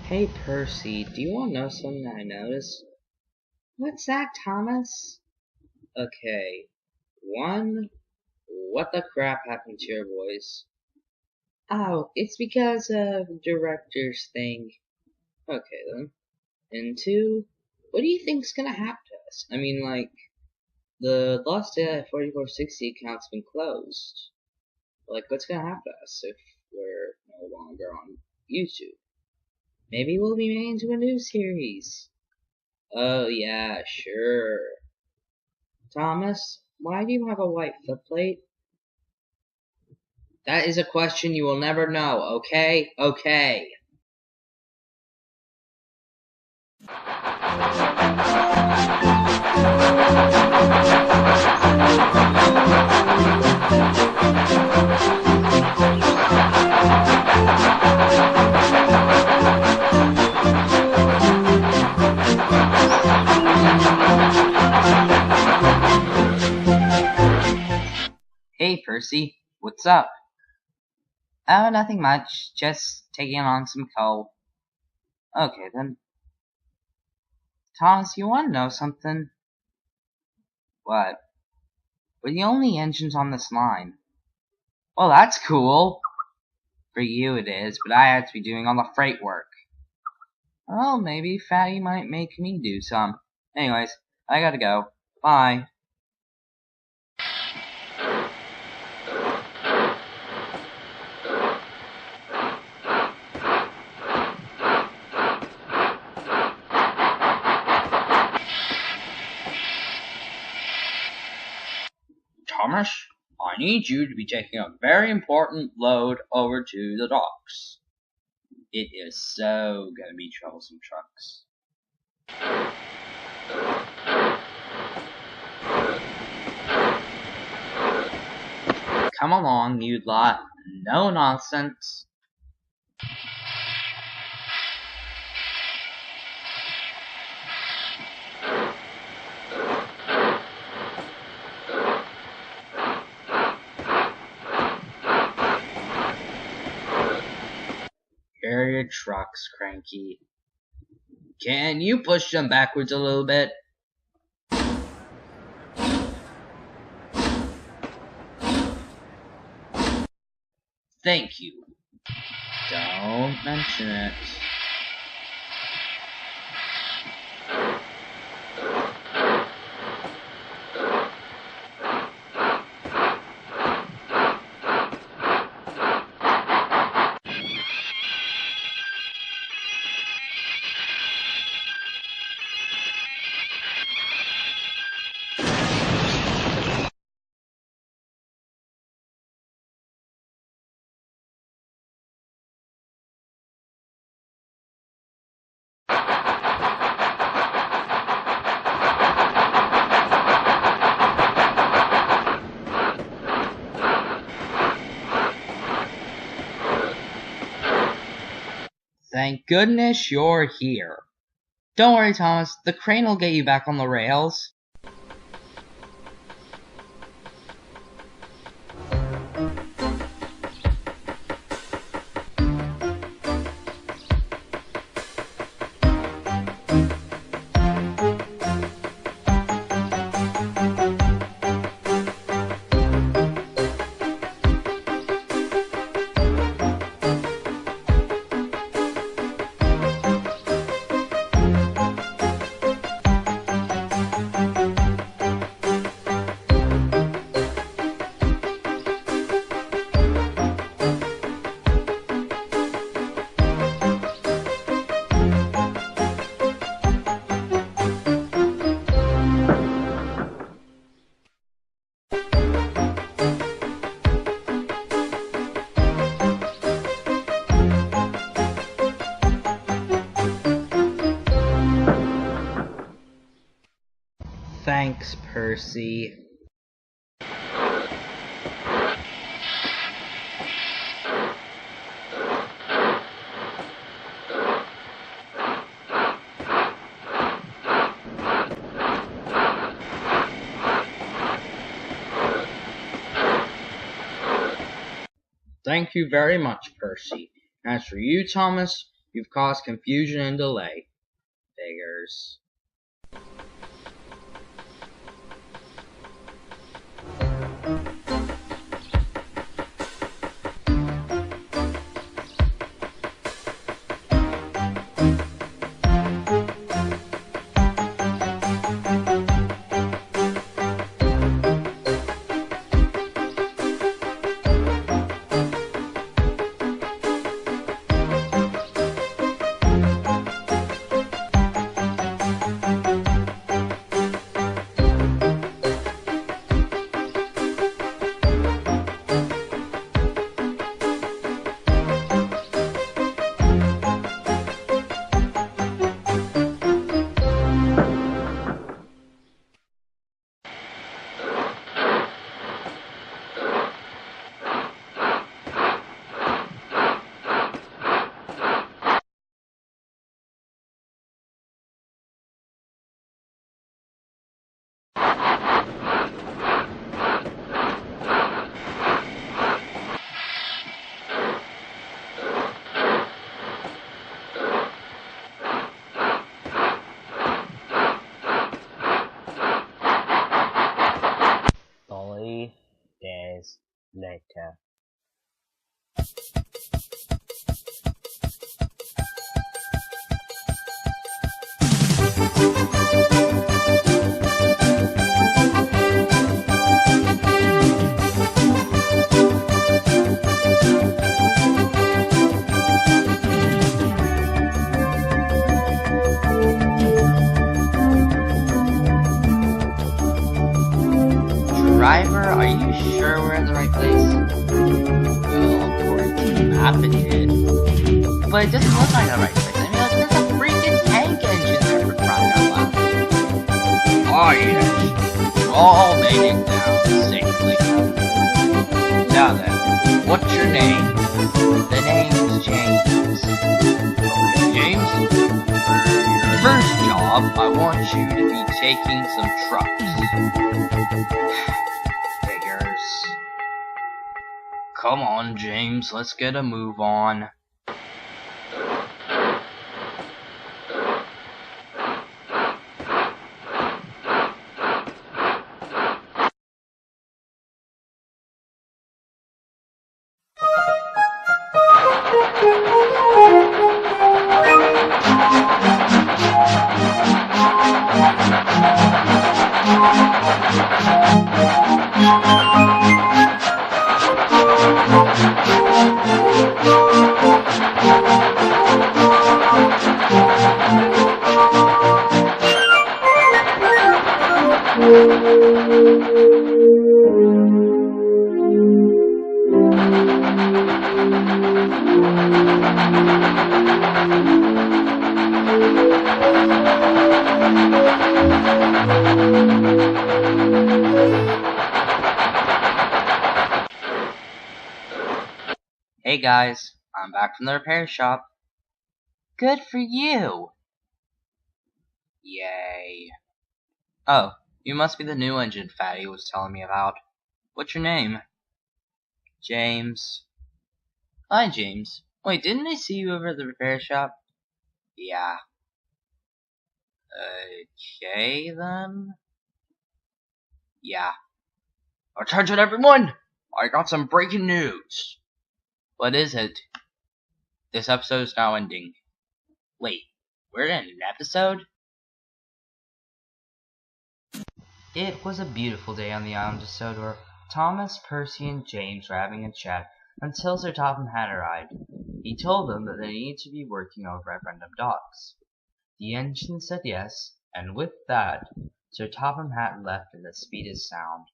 Hey Percy, do you want to know something I noticed? What's that, Thomas? Okay, one, what the crap happened to your voice? Oh, it's because of director's thing. Okay then. And two, what do you think's gonna happen to us? I mean, like, the Lost Data 4460 account's been closed. Like, what's gonna happen to us if we're no longer on YouTube? Maybe we'll be made into a new series. Oh yeah, sure. Thomas, why do you have a white footplate? That is a question you will never know, okay? Okay. Hey Percy, what's up? Oh, nothing much, just taking on some coal. Okay then. Thomas, you wanna know something? What? We're the only engines on this line. Well, that's cool. For you it is, but I have to be doing all the freight work. Well, maybe Fatty might make me do some. Anyways, I gotta go. Bye. Thomas, I need you to be taking a very important load over to the docks. It is so gonna be troublesome trucks. Come along, you lot. No nonsense. Here are your trucks, Cranky. Can you push them backwards a little bit? Thank you. Don't mention it. Thank goodness you're here. Don't worry, Thomas. The crane will get you back on the rails. Thanks, Percy. Thank you very much, Percy. As for you, Thomas, You've caused confusion and delay. Beggars. Days later. Driver, are you sure we're in the right place? Well, according to the map it is. But it doesn't look like the right place. I mean, like, there's a freaking tank engine there for crying out loud. Oh yes, all made it down safely. Now then, what's your name? The name's James. Okay, James? For your first job, I want you to be taking some trucks. Come on, James, let's get a move on. Hey guys, I'm back from the repair shop. Good for you! Yay. Oh, you must be the new engine Fatty was telling me about. What's your name? James. Hi, James. Wait, didn't I see you over at the repair shop? Yeah. Okay, then? Yeah. Attention, everyone! I got some breaking news! What is it? This episode is now ending. Wait, we're in an episode? It was a beautiful day on the island of Sodor. Thomas, Percy, and James were having a chat until Sir Topham Hatt arrived. He told them that they needed to be working over at Random Docks. The engine said yes, and with that, Sir Topham Hatt left at the speed of sound.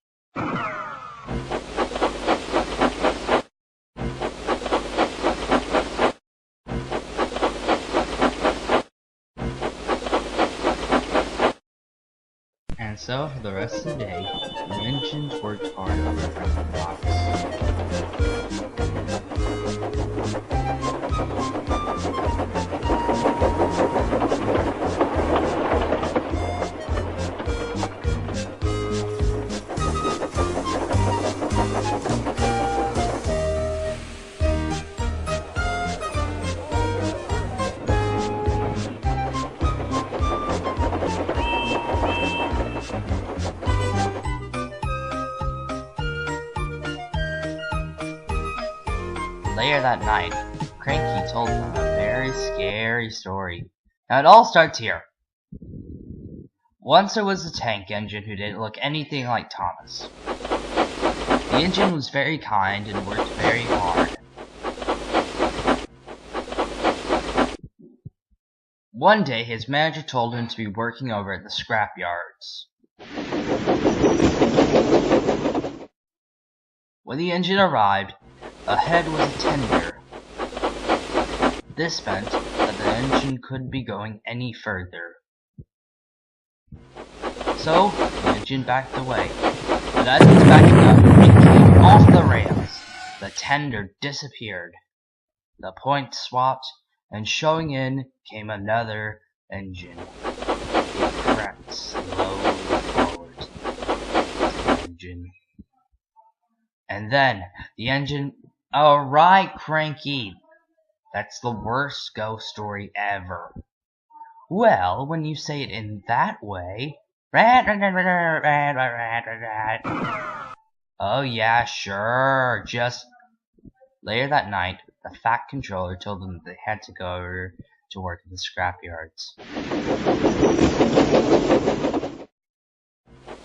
And so, for the rest of the day, the engines worked hard over at Random Docks. Later that night, Cranky told them a very scary story. Now it all starts here. Once there was a tank engine who didn't look anything like Thomas. The engine was very kind and worked very hard. One day, his manager told him to be working over at the scrapyards. When the engine arrived, ahead was a tender. This meant that the engine couldn't be going any further. So, the engine backed away. But as it was backing up, it came off the rails. The tender disappeared. The point swapped, and showing in came another engine. It crept slowly forward to the engine. And then, the engine... Alright, Cranky! That's the worst ghost story ever. Well, when you say it in that way... Oh yeah, sure, just... Later that night, the Fat Controller told them that they had to go over to work in the scrapyards.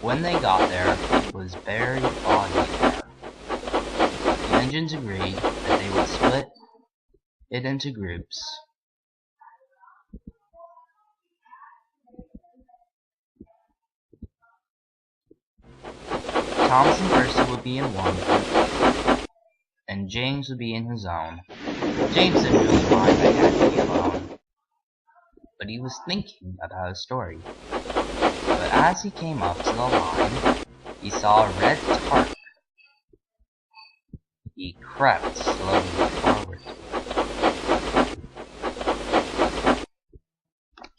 When they got there, it was very foggy there. The engines agreed that they would split it into groups. Thomas and Percy would be in one group, and James would be in his own. James didn't really mind that he had to be alone, but he was thinking about his story. But as he came up to the line, he saw a red tarp. He crept slowly forward.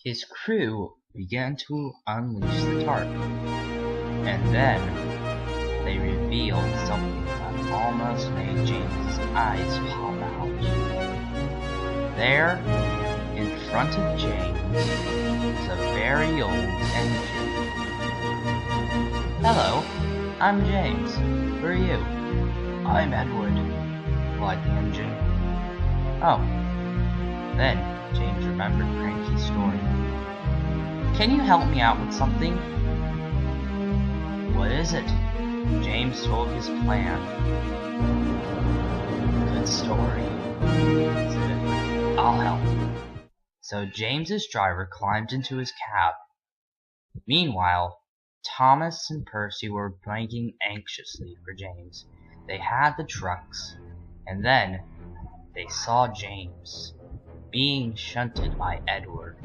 His crew began to unleash the tarp, and then they revealed something that almost made James's eyes pop out. There, in front of James, was a very old engine. Hello, I'm James. Who are you? I'm Edward, replied the engine. Oh. Then, James remembered Cranky's story. Can you help me out with something? What is it? James told his plan. Good story, said Edward. I'll help. So James's driver climbed into his cab. Meanwhile, Thomas and Percy were waiting anxiously for James. They had the trucks, and then they saw James being shunted by Edward.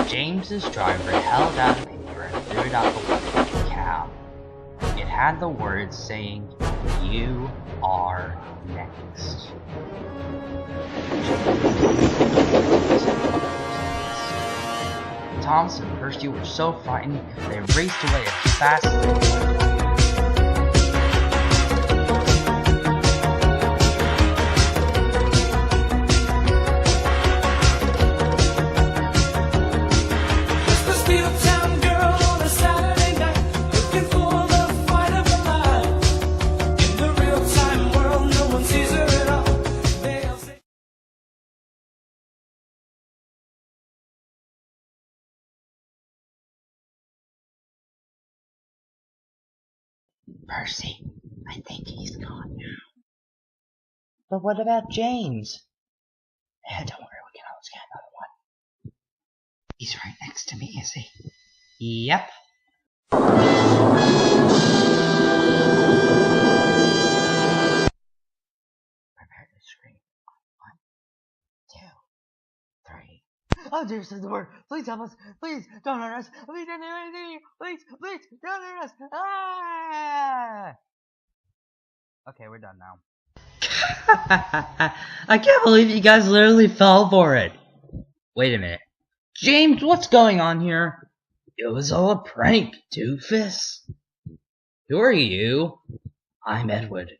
James's driver held out a paper and threw it out the window of the cab. It had the words saying, "You are next." Thomas and Percy were so frightened they raced away as fast as they could. Percy, I think he's gone now. But what about James? Don't worry, we can always get another one. He's right next to me, is he? Yep. Prepare to scream. 1, 2, 3. Oh, dear, said the word. Please help us. Please don't hurt us. Please don't do anything. Please don't hurt us. Ah! Okay, we're done now. I can't believe you guys literally fell for it. Wait a minute. James, what's going on here? It was all a prank, doofus. Who are you? I'm Edward.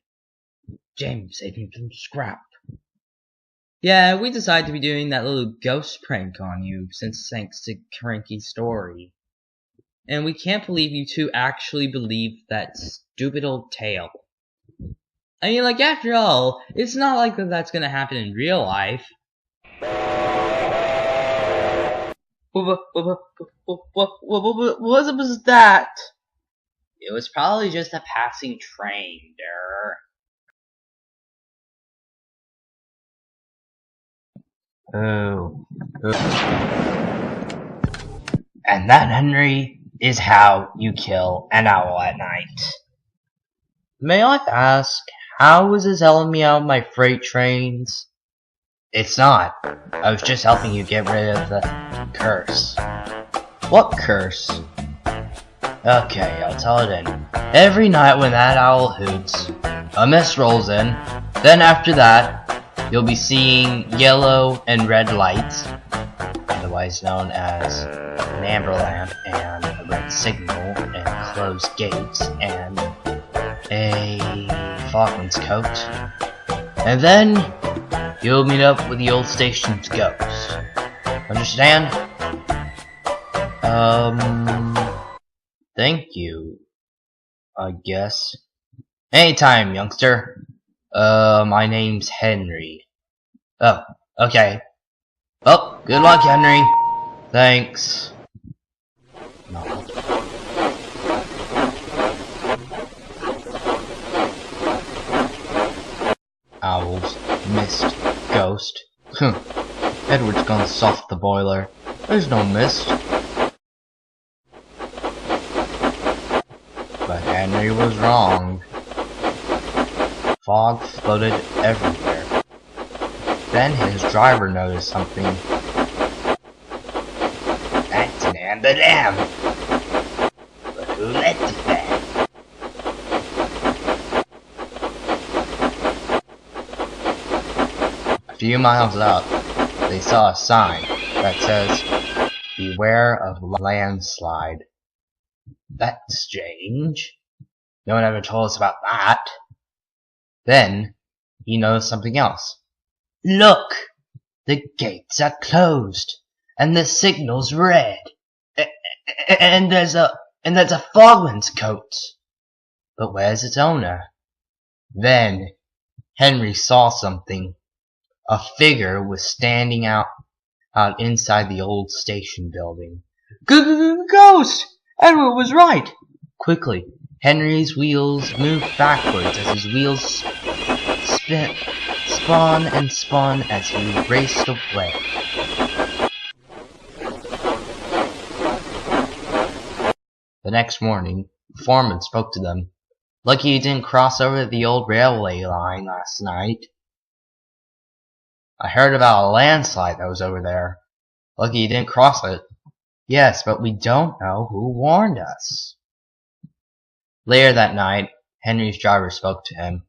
James saved me from scrap. Yeah, we decided to be doing that little ghost prank on you, since thanks to Cranky's story. And we can't believe you two actually believed that stupid old tale. I mean, like, after all, it's not like that's gonna happen in real life. What was that? It was probably just a passing train, Oh. And that, Henry, is how you kill an owl at night. May I ask, how is this helping me out of my freight trains? It's not. I was just helping you get rid of the curse. What curse? Okay, I'll tell it in. Every night when that owl hoots, a mist rolls in. Then after that, you'll be seeing yellow and red lights, otherwise known as an amber lamp and a red signal and closed gates and a fogman's coat. And then you'll meet up with the old station's ghost. Understand? Thank you, I guess. Anytime, youngster. My name's Henry. Oh, okay. Oh, good luck, Henry. Thanks. No. Owls, mist, ghost. Edward's gone soft the boiler. There's no mist. But Henry was wrong. Fog floated everywhere. Then his driver noticed something. That's an amber lamp. But who lit the fan? A few miles up, they saw a sign that says, "Beware of landslide." That's strange. No one ever told us about that. Then, he noticed something else. Look! The gates are closed, and the signal's red. And there's a fogman's coat. But where's its owner? Then, Henry saw something. A figure was standing out inside the old station building. Ghost! Edward was right! Quickly, Henry's wheels moved backwards as his wheels spun and spun as he raced away. The next morning, the foreman spoke to them. Lucky he didn't cross over the old railway line last night. I heard about a landslide that was over there. Lucky he didn't cross it. Yes, but we don't know who warned us. Later that night, Henry's driver spoke to him.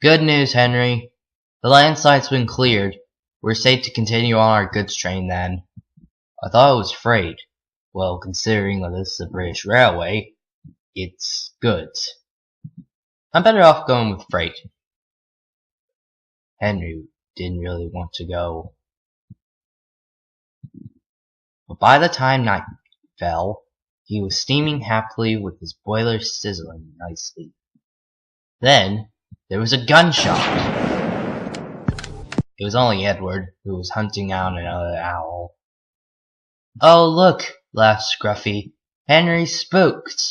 Good news, Henry. The landslide's been cleared. We're safe to continue on our goods train then. I thought it was freight. Well, considering that this is the British Railway, it's goods. I'm better off going with freight. Henry didn't really want to go. But by the time night fell, he was steaming happily with his boiler sizzling nicely. Then, there was a gunshot. It was only Edward, who was hunting out another owl. Oh look, laughed Scruffy. Henry spooked.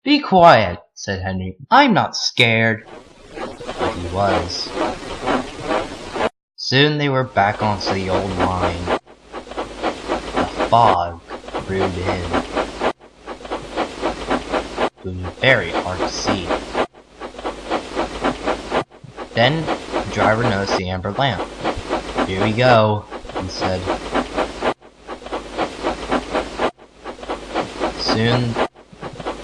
Be quiet, said Henry. I'm not scared. But he was. Soon they were back onto the old line. The fog brewed in. It was very hard to see. Then, the driver noticed the amber lamp. Here we go, he said. Soon,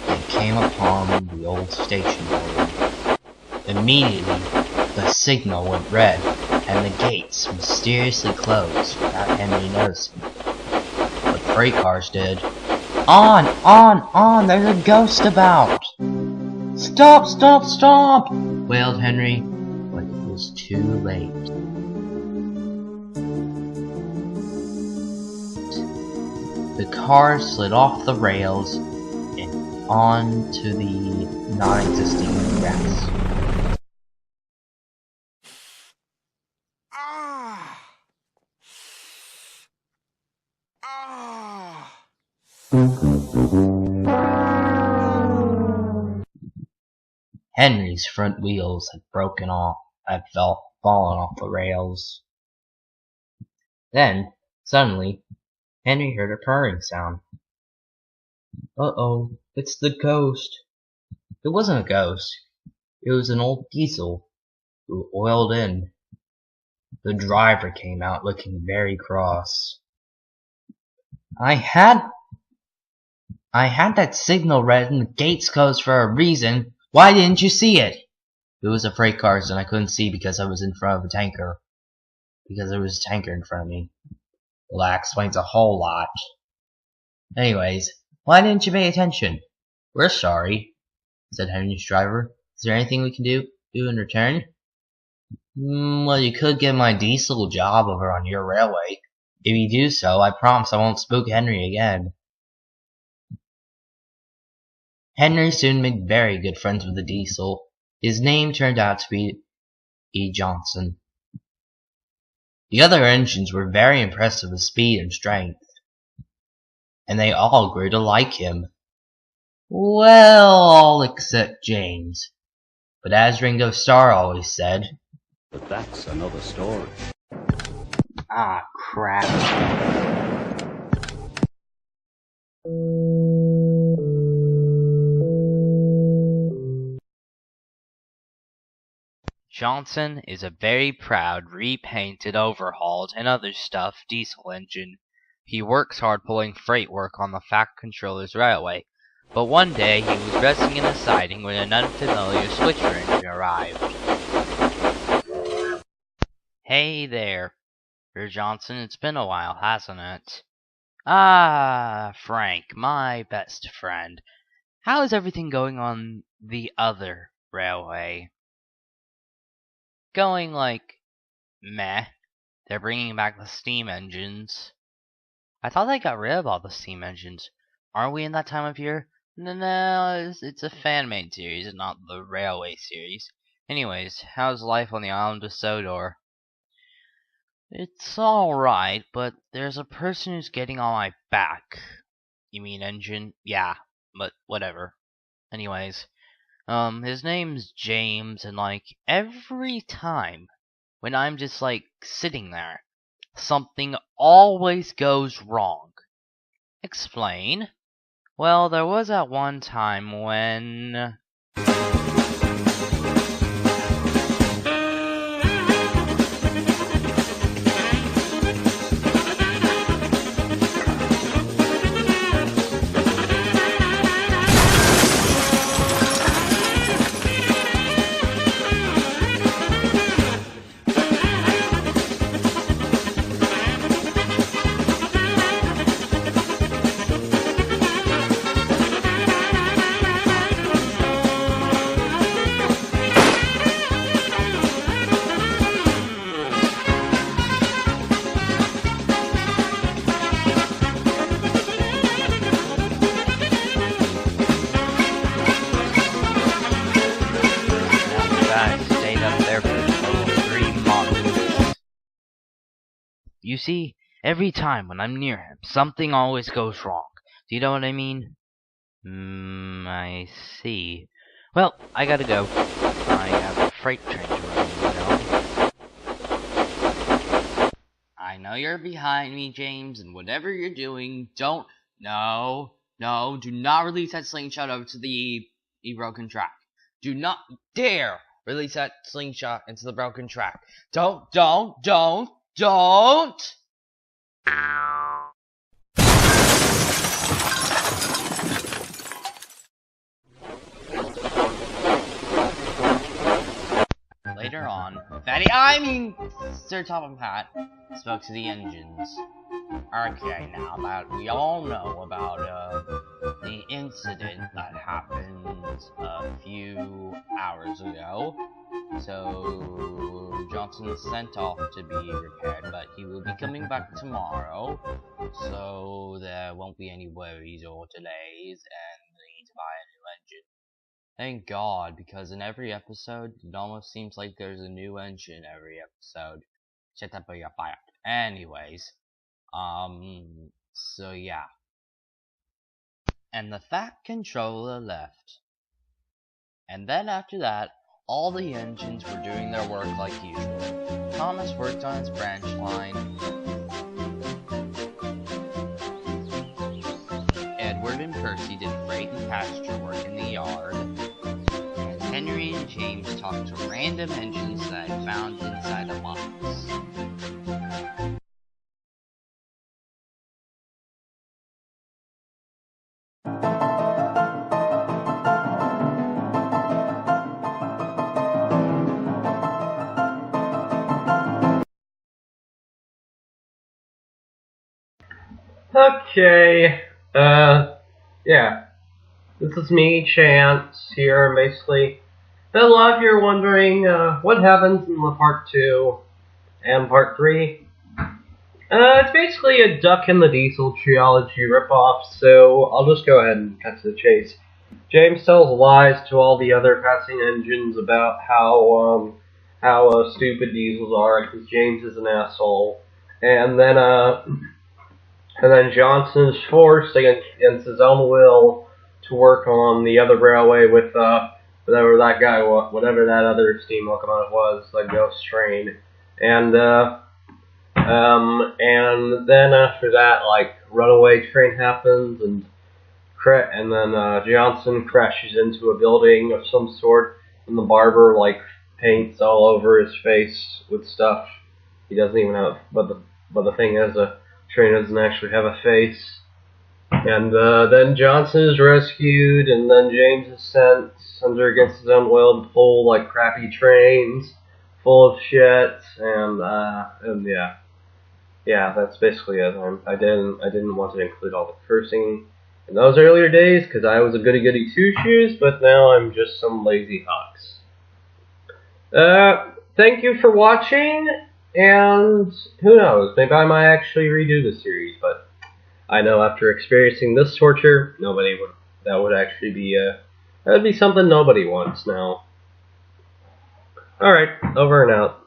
they came upon the old station building. Immediately, the signal went red, and the gates mysteriously closed without Henry noticing. But freight cars did. On! There's a ghost about! Stop! Wailed Henry, but it was too late. the car slid off the rails and onto the non-existing grass. Henry's front wheels had fallen off the rails. Then, suddenly, Henry heard a purring sound. Uh-oh, it's the ghost. It wasn't a ghost. It was an old diesel who oiled in. The driver came out looking very cross. I had that signal red and the gates closed for a reason. Why didn't you see it? It was a freight car and I couldn't see because I was in front of a tanker. Because there was a tanker in front of me. Well, that explains a whole lot. Anyways, why didn't you pay attention? We're sorry, said Henry's driver. Is there anything we can do in return? Well, you could get my diesel job over on your railway. If you do so, I promise I won't spook Henry again. Henry soon made very good friends with the diesel. His name turned out to be E. Johnson. The other engines were very impressed with his speed and strength, and they all grew to like him. Well, all except James. But as Ringo Starr always said, but that's another story. Ah, crap. Johnson is a very proud, repainted, overhauled, and other stuff diesel engine. He works hard pulling freight work on the Fact Controller's railway, but one day he was resting in a siding when an unfamiliar switcher engine arrived. Hey there, Sir Johnson, it's been a while, hasn't it? Ah, Frank, my best friend. How is everything going on the other railway? Going like meh. They're bringing back the steam engines. I thought they got rid of all the steam engines. Aren't we in that time of year? No, it's a fan-made series, not the railway series. Anyways, how's life on the island of Sodor? It's alright, but there's a person who's getting on my back. You mean engine? Yeah, but whatever. Anyways, his name's James, and like every time when I'm just like sitting there, something always goes wrong. Explain. Well, there was that one time when... You see, every time when I'm near him, something always goes wrong. Do you know what I mean? I see. Well, I gotta go. I have a freight train to run, I know you're behind me, James, and whatever you're doing, do not release that slingshot over to the broken track. Do not dare release that slingshot into the broken track. Don't! Later on, Sir Topham Hatt spoke to the engines. Okay, now that we all know about the incident that happened a few hours ago, So Johnson is sent off to be repaired, but he will be coming back tomorrow, so there won't be any worries or delays, and they need to buy a new engine. Thank God, because in every episode, it almost seems like there's a new engine every episode. Shut up or you're fired. Anyways, so yeah. And the Fat Controller left. And then after that, all the engines were doing their work like usual. Thomas worked on his branch line. Edward and Percy did freight and pasture work in the yard. And Henry and James talked to random engines that I found inside a box. Okay, yeah. This is me, Chance, here, basically. A lot of you are wondering, what happens in the part 2 and part 3. It's basically a Duck and the Diesel trilogy ripoff, so I'll just go ahead and cut to the chase. James tells lies to all the other passing engines about how stupid diesels are, because James is an asshole. And then Johnson is forced against his own will to work on the other railway with whatever that other steam locomotive was, the Ghost Train, and then after that, like, runaway train happens, and then Johnson crashes into a building of some sort, and the barber like paints all over his face with stuff he doesn't even have. But the thing is, a train doesn't actually have a face. And then Johnson is rescued, and then James is sent under against his own will to pull like crappy trains full of shit, and yeah, that's basically it. I didn't want to include all the cursing in those earlier days because I was a goody two-shoes, but now I'm just some lazy hawks. Thank you for watching, and who knows, maybe I might actually redo the series, but I know after experiencing this torture, that would be something nobody wants now. Alright, over and out.